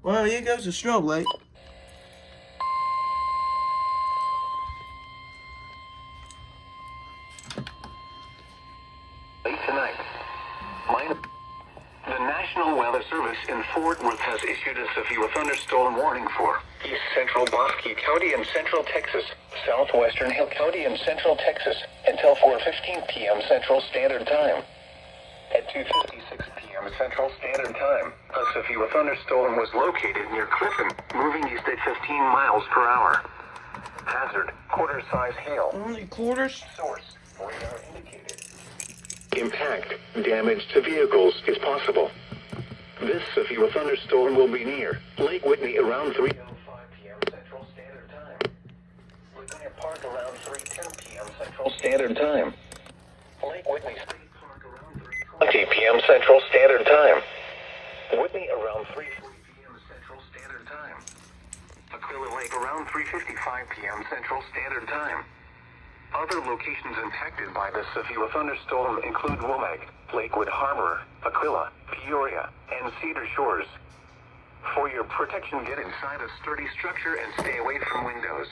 Well, here goes the strobe light. Late tonight. The National Weather Service in Fort Worth has issued a severe thunderstorm warning for East Central Bosque County in Central Texas, Southwestern Hill County in Central Texas, until 4:15 p.m. Central Standard Time. At 2:56 p.m. Central Standard Time, a severe thunderstorm was located near Clifton, moving east at 15 miles per hour. Hazard, quarter-size hail. Only quarters? Source, radar indicated. Impact, damage to vehicles is possible. This severe thunderstorm will be near Lake Whitney around 3:05 p.m. Central Standard Time. Laguna Park around 3:10 p.m. Central Standard Time. Lake Whitney State Park around 3:20 p.m. Central Standard Time. Whitney around 3:40 p.m. Central Standard Time. Aquila Lake around 3:55 p.m. Central Standard Time. Other locations impacted by this severe thunderstorm include Womack, Lakewood Harbor, Aquila, Peoria, and Cedar Shores. For your protection, get inside a sturdy structure and stay away from windows.